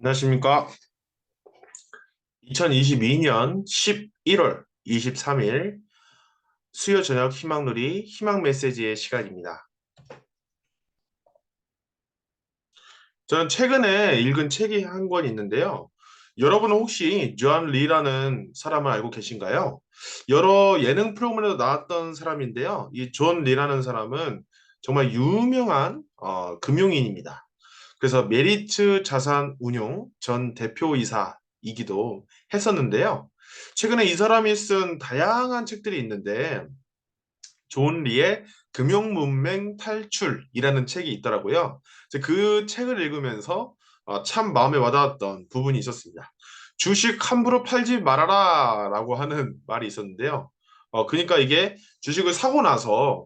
안녕하십니까. 2022년 11월 23일 수요 저녁 희망누리 희망 메시지의 시간입니다. 저는 최근에 읽은 책이 한 권 있는데요. 여러분은 혹시 존 리라는 사람을 알고 계신가요? 여러 예능 프로그램에도 나왔던 사람인데요. 이 존 리라는 사람은 정말 유명한 금융인입니다. 그래서 메리츠 자산운용 전 대표이사이기도 했었는데요. 최근에 이 사람이 쓴 다양한 책들이 있는데 존 리의 금융문맹 탈출이라는 책이 있더라고요. 그래서 그 책을 읽으면서 참 마음에 와닿았던 부분이 있었습니다. 주식 함부로 팔지 말아라 라고 하는 말이 있었는데요. 그러니까 이게 주식을 사고 나서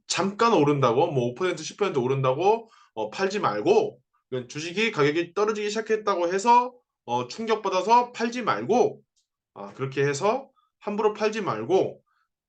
잠깐 오른다고 뭐 5% 10% 오른다고 팔지 말고 주식이 가격이 떨어지기 시작했다고 해서 충격받아서 팔지 말고 그렇게 해서 함부로 팔지 말고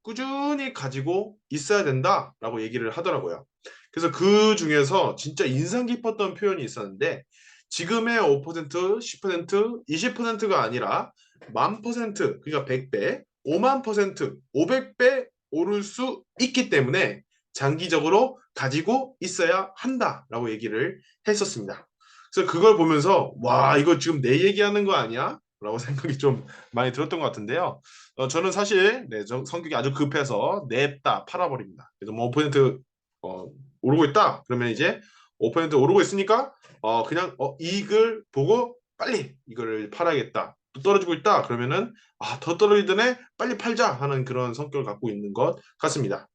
꾸준히 가지고 있어야 된다라고 얘기를 하더라고요. 그래서 그 중에서 진짜 인상 깊었던 표현이 있었는데 지금의 5%, 10%, 20%가 아니라 1000%, 그러니까 100배, 50000%, 500배 오를 수 있기 때문에 장기적으로 가지고 있어야 한다라고 얘기를 했었습니다. 그래서 그걸 보면서 와, 이거 지금 내 얘기하는 거 아니야? 라고 생각이 좀 많이 들었던 것 같은데요. 저는 사실 성격이 아주 급해서 냅다 팔아버립니다. 그래서 뭐 5% 어, 오르고 있다. 그러면 이제 5% 오르고 있으니까 그냥 이익을 보고 빨리 이거를 팔아야겠다. 또 떨어지고 있다. 그러면은 더 떨어지더네 빨리 팔자 하는 그런 성격을 갖고 있는 것 같습니다.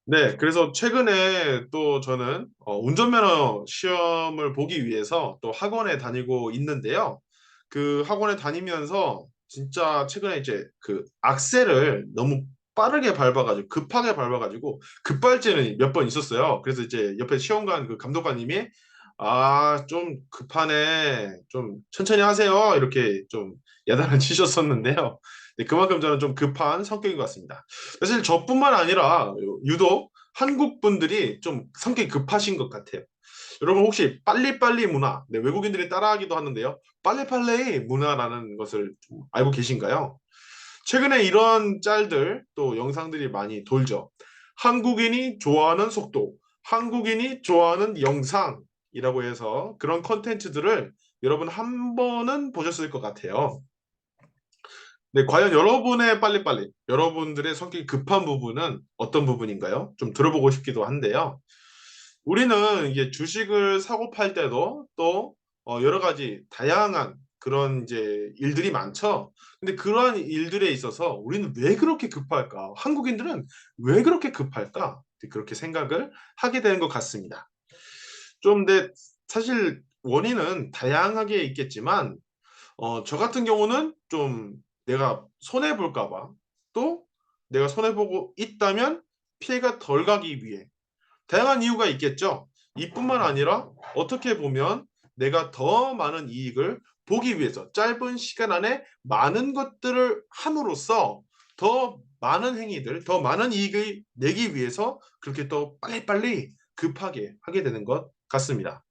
네, 그래서 최근에 또 저는 운전면허 시험을 보기 위해서 또 학원에 다니고 있는데요. 그 학원에 다니면서 진짜 최근에 이제 그 악셀을 너무 빠르게 밟아가지고 급하게 밟아가지고 급발진이 몇 번 있었어요. 그래서 이제 옆에 시험관 그 감독관님이 좀 급하네, 좀 천천히 하세요, 이렇게 좀 야단을 치셨었는데요. 네, 그만큼 저는 좀 급한 성격인 것 같습니다. 사실 저뿐만 아니라 유독 한국 분들이 좀 성격이 급하신 것 같아요. 여러분 혹시 빨리빨리 문화, 네, 외국인들이 따라하기도 하는데요. 빨리빨리 문화라는 것을 좀 알고 계신가요? 최근에 이런 짤들 또 영상들이 많이 돌죠. 한국인이 좋아하는 속도, 한국인이 좋아하는 영상이라고 해서 그런 컨텐츠들을 여러분 한 번은 보셨을 것 같아요. 네, 과연 여러분의 빨리빨리, 여러분들의 성격이 급한 부분은 어떤 부분인가요? 좀 들어보고 싶기도 한데요. 우리는 이게 주식을 사고 팔 때도 또 여러 가지 다양한 그런 이제 일들이 많죠. 근데 그러한 일들에 있어서 우리는 왜 그렇게 급할까? 한국인들은 왜 그렇게 급할까? 그렇게 생각을 하게 되는 것 같습니다. 좀 근데 사실 원인은 다양하게 있겠지만 저 같은 경우는 좀 내가 손해 볼까 봐, 또 내가 손해 보고 있다면 피해가 덜 가기 위해 다양한 이유가 있겠죠. 이뿐만 아니라 어떻게 보면 내가 더 많은 이익을 보기 위해서 짧은 시간 안에 많은 것들을 함으로써 더 많은 행위들, 더 많은 이익을 내기 위해서 그렇게 또 빨리빨리 급하게 하게 되는 것 같습니다.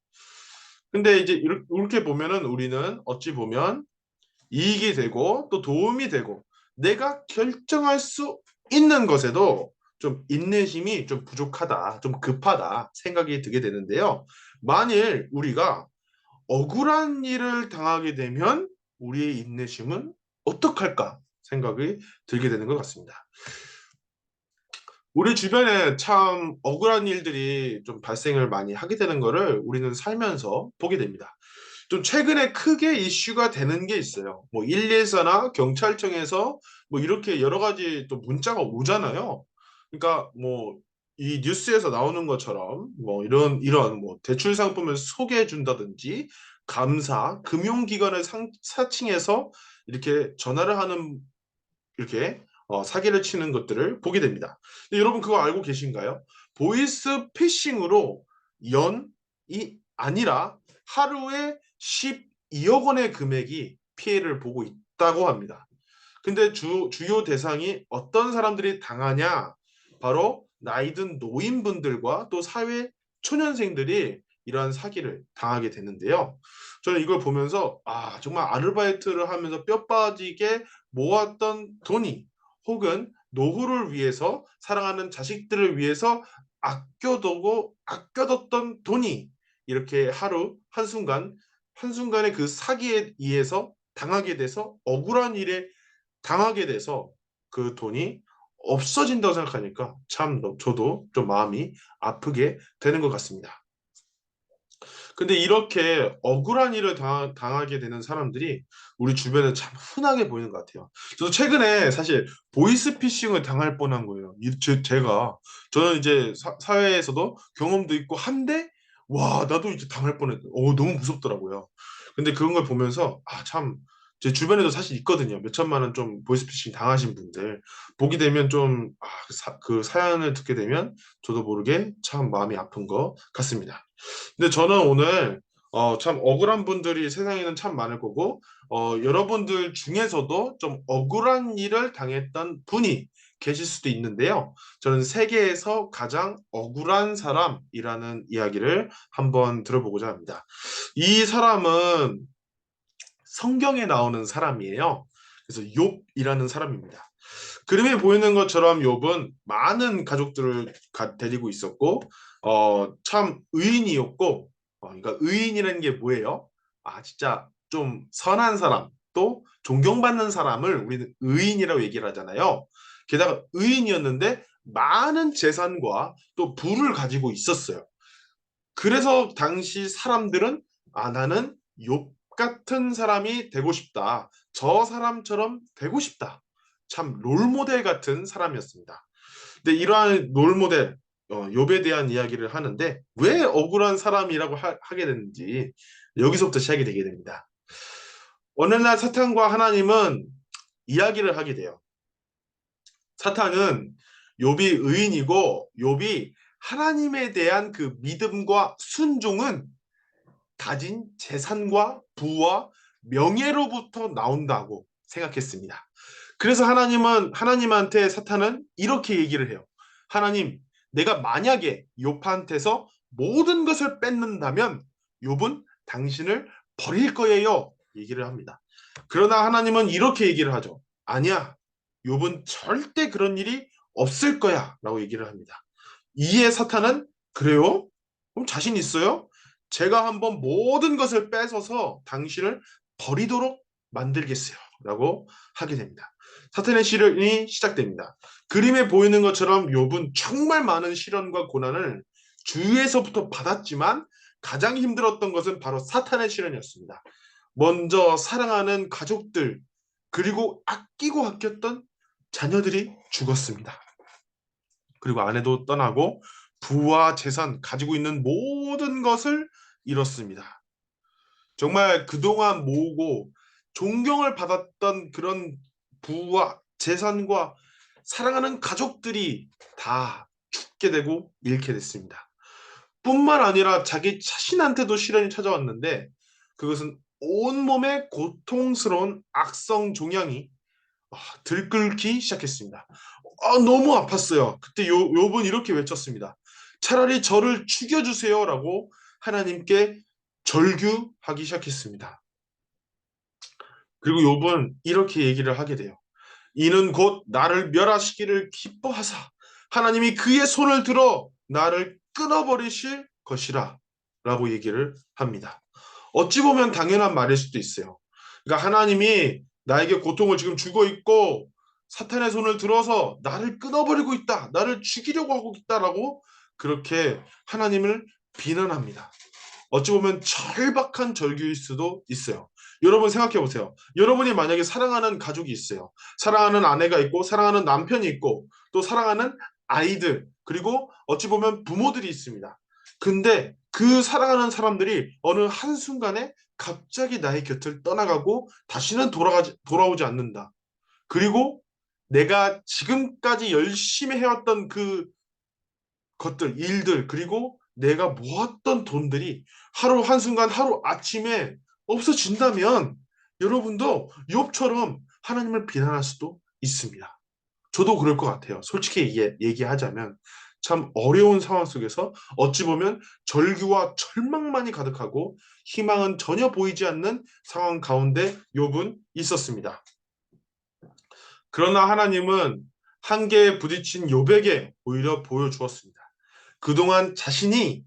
근데 이제 이렇게 보면은 우리는 어찌 보면 이익이 되고 또 도움이 되고 내가 결정할 수 있는 것에도 좀 인내심이 좀 부족하다, 좀 급하다 생각이 들게 되는데요. 만일 우리가 억울한 일을 당하게 되면 우리의 인내심은 어떡할까 생각이 들게 되는 것 같습니다. 우리 주변에 참 억울한 일들이 좀 발생을 많이 하게 되는 거를 우리는 살면서 보게 됩니다. 좀 최근에 크게 이슈가 되는 게 있어요. 뭐 114나 경찰청에서 뭐 이렇게 여러 가지 또 문자가 오잖아요. 그러니까 뭐 이 뉴스에서 나오는 것처럼 뭐 이런 뭐 대출 상품을 소개해 준다든지 감사, 금융기관을 사칭해서 이렇게 전화를 하는 이렇게 사기를 치는 것들을 보게 됩니다. 근데 여러분 그거 알고 계신가요? 보이스 피싱으로 연이 아니라 하루에 12억 원의 금액이 피해를 보고 있다고 합니다. 근데 주요 대상이 어떤 사람들이 당하냐? 바로 나이든 노인분들과 또 사회 초년생들이 이러한 사기를 당하게 되는데요. 저는 이걸 보면서 정말 아르바이트를 하면서 뼈 빠지게 모았던 돈이 혹은 노후를 위해서 사랑하는 자식들을 위해서 아껴뒀던 돈이 이렇게 하루 한순간에 그 사기에 의해서 당하게 돼서 억울한 일에 당하게 돼서 그 돈이 없어진다고 생각하니까 참 저도 좀 마음이 아프게 되는 것 같습니다. 근데 이렇게 억울한 일을 당하게 되는 사람들이 우리 주변에 참 흔하게 보이는 것 같아요. 저도 최근에 사실 보이스피싱을 당할 뻔한 거예요. 저는 이제 사회에서도 경험도 있고 한데 와 나도 이제 당할 뻔했어요. 너무 무섭더라고요. 근데 그런 걸 보면서 참 제 주변에도 사실 있거든요. 몇 천만 원 좀 보이스피싱 당하신 분들 보게 되면 좀 그 사연을 듣게 되면 저도 모르게 참 마음이 아픈 것 같습니다. 근데 저는 오늘 참 억울한 분들이 세상에는 참 많을 거고 여러분들 중에서도 좀 억울한 일을 당했던 분이 계실 수도 있는데요. 저는 세계에서 가장 억울한 사람이라는 이야기를 한번 들어보고자 합니다. 이 사람은 성경에 나오는 사람이에요. 그래서 욥이라는 사람입니다. 그림에 보이는 것처럼 욥은 많은 가족들을 데리고 있었고 참 의인이었고 그러니까 의인이라는 게 뭐예요? 진짜 좀 선한 사람 또 존경받는 사람을 우리는 의인이라고 얘기를 하잖아요. 게다가 의인이었는데 많은 재산과 또 부를 가지고 있었어요. 그래서 당시 사람들은 나는 욥 같은 사람이 되고 싶다. 저 사람처럼 되고 싶다. 참 롤모델 같은 사람이었습니다. 근데 이러한 롤모델 욥에 대한 이야기를 하는데 왜 억울한 사람이라고 하게 됐는지 여기서부터 시작이 되게 됩니다. 어느 날 사탄과 하나님은 이야기를 하게 돼요. 사탄은 욥이 의인이고 욥이 하나님에 대한 그 믿음과 순종은 가진 재산과 부와 명예로부터 나온다고 생각했습니다. 그래서 하나님한테 사탄은 이렇게 얘기를 해요. 하나님, 내가 만약에 욥한테서 모든 것을 뺏는다면 욥은 당신을 버릴 거예요. 얘기를 합니다. 그러나 하나님은 이렇게 얘기를 하죠. 아니야. 욥은 절대 그런 일이 없을 거야. 라고 얘기를 합니다. 이에 사탄은 그래요? 그럼 자신 있어요? 제가 한번 모든 것을 뺏어서 당신을 버리도록 만들겠어요. 라고 하게 됩니다. 사탄의 시련이 시작됩니다. 그림에 보이는 것처럼 욥은 정말 많은 시련과 고난을 주위에서부터 받았지만 가장 힘들었던 것은 바로 사탄의 시련이었습니다. 먼저 사랑하는 가족들 그리고 아끼고 아꼈던 자녀들이 죽었습니다. 그리고 아내도 떠나고 부와 재산 가지고 있는 모든 것을 잃었습니다. 정말 그동안 모으고 존경을 받았던 그런 부와 재산과 사랑하는 가족들이 다 죽게 되고 잃게 됐습니다. 뿐만 아니라 자기 자신한테도 시련이 찾아왔는데 그것은 온몸에 고통스러운 악성 종양이 들끓기 시작했습니다. 너무 아팠어요. 그때 욥은 이렇게 외쳤습니다. 차라리 저를 죽여주세요라고 하나님께 절규하기 시작했습니다. 그리고 욥은 이렇게 얘기를 하게 돼요. 이는 곧 나를 멸하시기를 기뻐하사 하나님이 그의 손을 들어 나를 끊어버리실 것이라 라고 얘기를 합니다. 어찌 보면 당연한 말일 수도 있어요. 그러니까 하나님이 나에게 고통을 지금 주고 있고 사탄의 손을 들어서 나를 끊어버리고 있다. 나를 죽이려고 하고 있다라고 그렇게 하나님을 비난합니다. 어찌 보면 절박한 절규일 수도 있어요. 여러분 생각해 보세요. 여러분이 만약에 사랑하는 가족이 있어요. 사랑하는 아내가 있고 사랑하는 남편이 있고 또 사랑하는 아이들 그리고 어찌 보면 부모들이 있습니다. 근데 그 사랑하는 사람들이 어느 한순간에 갑자기 나의 곁을 떠나가고 다시는 돌아오지 않는다. 그리고 내가 지금까지 열심히 해왔던 그 것들, 일들, 그리고 내가 모았던 돈들이 하루 한순간 하루 아침에 없어진다면 여러분도 욥처럼 하나님을 비난할 수도 있습니다. 저도 그럴 것 같아요. 솔직히 얘기하자면 참 어려운 상황 속에서 어찌 보면 절규와 절망만이 가득하고 희망은 전혀 보이지 않는 상황 가운데 욥은 있었습니다. 그러나 하나님은 한계에 부딪힌 욥에게 오히려 보여주었습니다. 그동안 자신이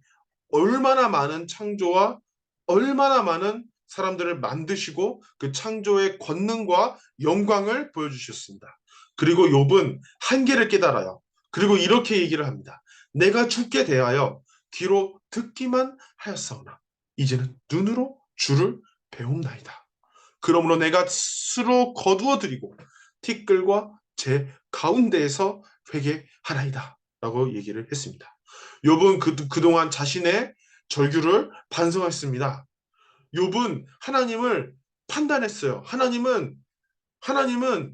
얼마나 많은 창조와 얼마나 많은 사람들을 만드시고 그 창조의 권능과 영광을 보여주셨습니다. 그리고 욥은 한계를 깨달아요. 그리고 이렇게 얘기를 합니다. 내가 죽게 대하여 귀로 듣기만 하였사오나 이제는 눈으로 주를 배움나이다. 그러므로 내가 스스로 거두어 드리고 티끌과 제 가운데에서 회개하나이다 라고 얘기를 했습니다. 욥은 그동안 자신의 절규를 반성했습니다. 욥은 하나님을 판단했어요. 하나님은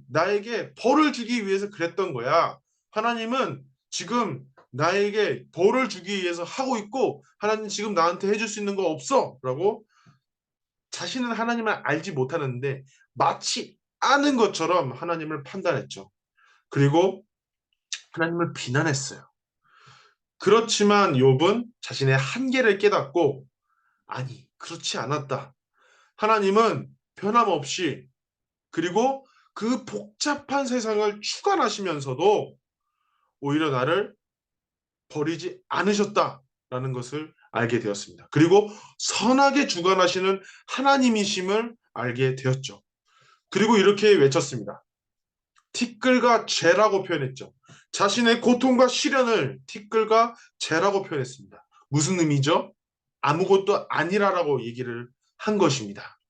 나에게 벌을 주기 위해서 그랬던 거야. 하나님은 지금 나에게 벌을 주기 위해서 하고 있고 하나님 지금 나한테 해줄 수 있는 거 없어 라고 자신은 하나님을 알지 못하는데 마치 아는 것처럼 하나님을 판단했죠. 그리고 하나님을 비난했어요. 그렇지만 욥은 자신의 한계를 깨닫고 아니 그렇지 않았다. 하나님은 변함없이 그리고 그 복잡한 세상을 주관하시면서도 오히려 나를 버리지 않으셨다라는 것을 알게 되었습니다. 그리고 선하게 주관하시는 하나님이심을 알게 되었죠. 그리고 이렇게 외쳤습니다. 티끌과 죄라고 표현했죠. 자신의 고통과 시련을 티끌과 죄라고 표현했습니다. 무슨 의미죠? 아무것도 아니라라고 얘기를 한 것입니다.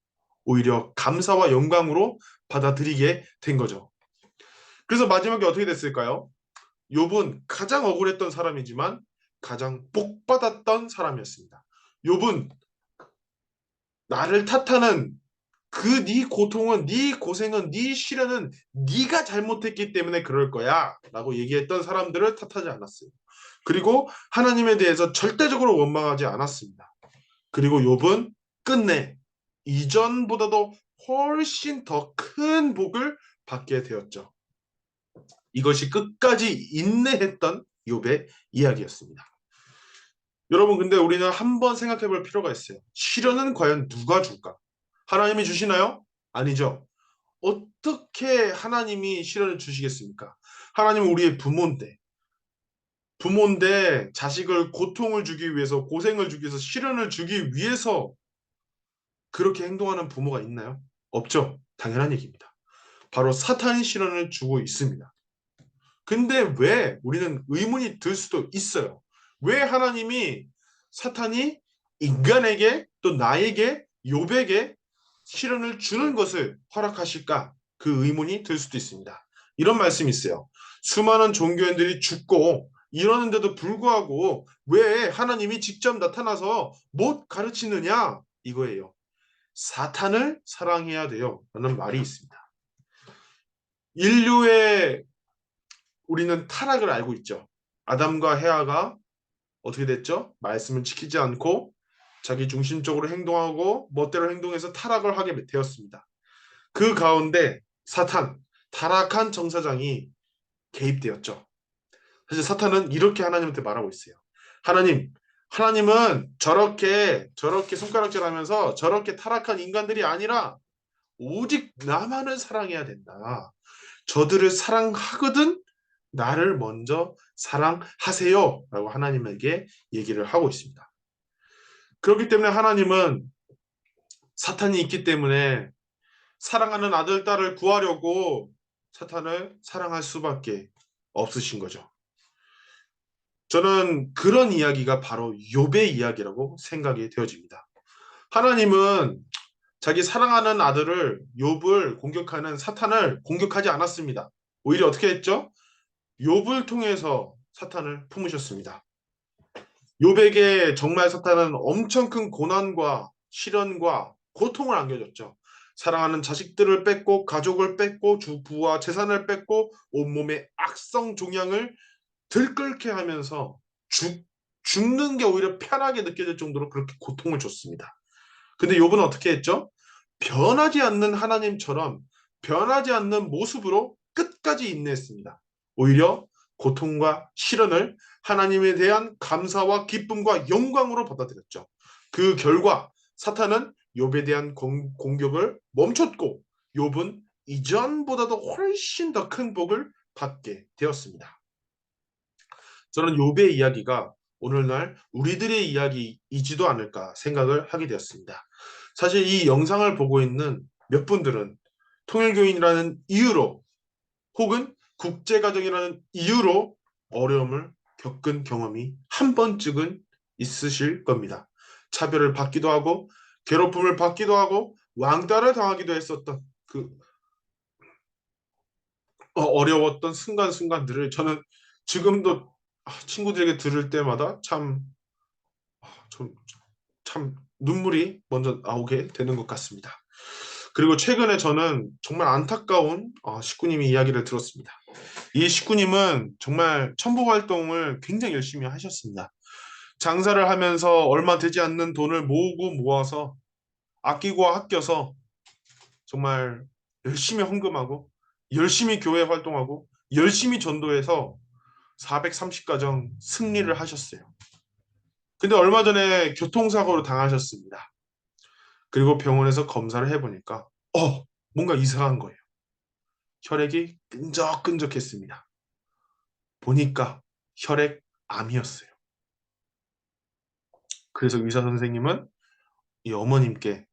오히려 감사와 영광으로 받아들이게 된 거죠. 그래서 마지막에 어떻게 됐을까요? 욥은 가장 억울했던 사람이지만 가장 복받았던 사람이었습니다. 욥은 나를 탓하는 그 네 고통은 네 고생은 네 시련은 네가 잘못했기 때문에 그럴 거야 라고 얘기했던 사람들을 탓하지 않았어요. 그리고 하나님에 대해서 절대적으로 원망하지 않았습니다. 그리고 욥은 끝내 이전보다도 훨씬 더 큰 복을 받게 되었죠. 이것이 끝까지 인내했던 욥의 이야기였습니다. 여러분 근데 우리는 한번 생각해 볼 필요가 있어요. 시련은 과연 누가 줄까? 하나님이 주시나요? 아니죠. 어떻게 하나님이 시련을 주시겠습니까? 하나님은 우리의 부모인데 자식을 고통을 주기 위해서 고생을 주기 위해서 시련을 주기 위해서 그렇게 행동하는 부모가 있나요? 없죠. 당연한 얘기입니다. 바로 사탄이 시련을 주고 있습니다. 근데 왜 우리는 의문이 들 수도 있어요. 왜 하나님이 사탄이 인간에게 또 나에게 욥에게 시련을 주는 것을 허락하실까? 그 의문이 들 수도 있습니다. 이런 말씀이 있어요. 수많은 종교인들이 죽고 이러는데도 불구하고 왜 하나님이 직접 나타나서 못 가르치느냐? 이거예요. 사탄을 사랑해야 돼요. 라는 말이 있습니다. 인류의 우리는 타락을 알고 있죠. 아담과 헤아가 어떻게 됐죠? 말씀을 지키지 않고 자기 중심적으로 행동하고 멋대로 행동해서 타락을 하게 되었습니다. 그 가운데 사탄, 타락한 정사장이 개입되었죠. 사실 사탄은 이렇게 하나님한테 말하고 있어요. 하나님은 저렇게 손가락질하면서 저렇게 타락한 인간들이 아니라 오직 나만을 사랑해야 된다. 저들을 사랑하거든 나를 먼저 사랑하세요 라고 하나님에게 얘기를 하고 있습니다. 그렇기 때문에 하나님은 사탄이 있기 때문에 사랑하는 아들, 딸을 구하려고 사탄을 사랑할 수밖에 없으신 거죠. 저는 그런 이야기가 바로 욥의 이야기라고 생각이 되어집니다. 하나님은 자기 사랑하는 아들을 욥을 공격하는 사탄을 공격하지 않았습니다. 오히려 어떻게 했죠? 욥을 통해서 사탄을 품으셨습니다. 욥에게 정말 사탄은 엄청 큰 고난과 시련과 고통을 안겨줬죠. 사랑하는 자식들을 뺏고 가족을 뺏고 부와 재산을 뺏고 온몸에 악성 종양을 들끓게 하면서 죽는 게 오히려 편하게 느껴질 정도로 그렇게 고통을 줬습니다. 근데 욥은 어떻게 했죠? 변하지 않는 하나님처럼 변하지 않는 모습으로 끝까지 인내했습니다. 오히려 고통과 시련을 하나님에 대한 감사와 기쁨과 영광으로 받아들였죠. 그 결과 사탄은 욥에 대한 공격을 멈췄고 욥은 이전보다도 훨씬 더 큰 복을 받게 되었습니다. 저는 욥의 이야기가 오늘날 우리들의 이야기이지도 않을까 생각을 하게 되었습니다. 사실 이 영상을 보고 있는 몇 분들은 통일교인이라는 이유로 혹은 국제가정이라는 이유로 어려움을 겪은 경험이 한 번쯤은 있으실 겁니다. 차별을 받기도 하고 괴롭힘을 받기도 하고 왕따를 당하기도 했었던 그 어려웠던 순간순간들을 저는 지금도 친구들에게 들을 때마다 좀, 참 눈물이 먼저 나오게 되는 것 같습니다. 그리고 최근에 저는 정말 안타까운 식구님이 이야기를 들었습니다. 이 식구님은 정말 천복 활동을 굉장히 열심히 하셨습니다. 장사를 하면서 얼마 되지 않는 돈을 모으고 모아서 아끼고 아껴서 정말 열심히 헌금하고 열심히 교회 활동하고 열심히 전도해서 430가정 승리를 하셨어요. 근데 얼마 전에 교통사고로 당하셨습니다. 그리고 병원에서 검사를 해보니까 뭔가 이상한 거예요. 혈액이 끈적끈적했습니다. 보니까 혈액암이었어요. 그래서 의사 선생님은 이 어머님께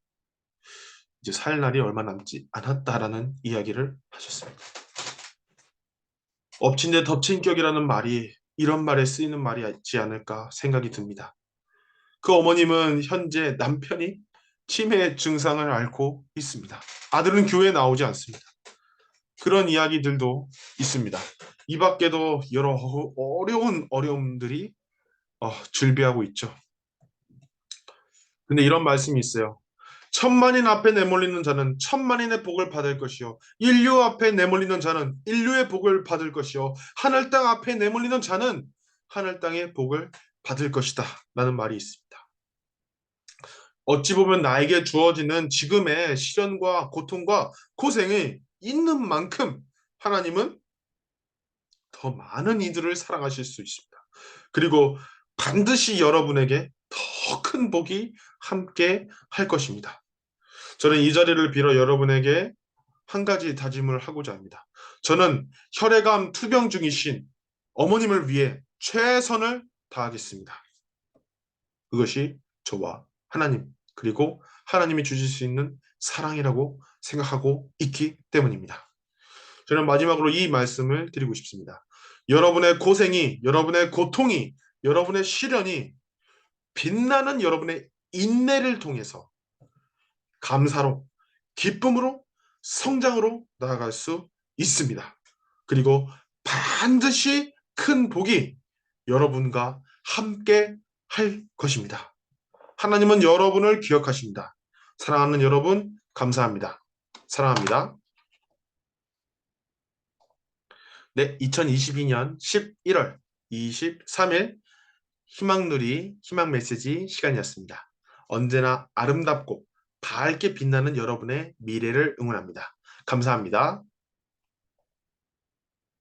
이제 살 날이 얼마 남지 않았다라는 이야기를 하셨습니다. 엎친 데 덮친 격이라는 말이 이런 말에 쓰이는 말이지 않을까 생각이 듭니다. 그 어머님은 현재 남편이 치매 증상을 앓고 있습니다. 아들은 교회에 나오지 않습니다. 그런 이야기들도 있습니다. 이 밖에도 여러 어려운 어려움들이 즐비하고 있죠. 근데 이런 말씀이 있어요. 천만인 앞에 내몰리는 자는 천만인의 복을 받을 것이요 인류 앞에 내몰리는 자는 인류의 복을 받을 것이요 하늘 땅 앞에 내몰리는 자는 하늘 땅의 복을 받을 것이다 라는 말이 있습니다. 어찌 보면 나에게 주어지는 지금의 시련과 고통과 고생이 있는 만큼 하나님은 더 많은 이들을 사랑하실 수 있습니다. 그리고 반드시 여러분에게 더 큰 복이 함께 할 것입니다. 저는 이 자리를 빌어 여러분에게 한 가지 다짐을 하고자 합니다. 저는 혈액암 투병 중이신 어머님을 위해 최선을 다하겠습니다. 그것이 저와 하나님 그리고 하나님이 주실 수 있는 사랑이라고 생각하고 있기 때문입니다. 저는 마지막으로 이 말씀을 드리고 싶습니다. 여러분의 고생이, 여러분의 고통이, 여러분의 시련이 빛나는 여러분의 인내를 통해서 감사로, 기쁨으로, 성장으로 나아갈 수 있습니다. 그리고 반드시 큰 복이 여러분과 함께 할 것입니다. 하나님은 여러분을 기억하십니다. 사랑하는 여러분, 감사합니다. 사랑합니다. 네, 2022년 11월 23일 희망누리 희망 메시지 시간이었습니다. 언제나 아름답고 밝게 빛나는 여러분의 미래를 응원합니다. 감사합니다.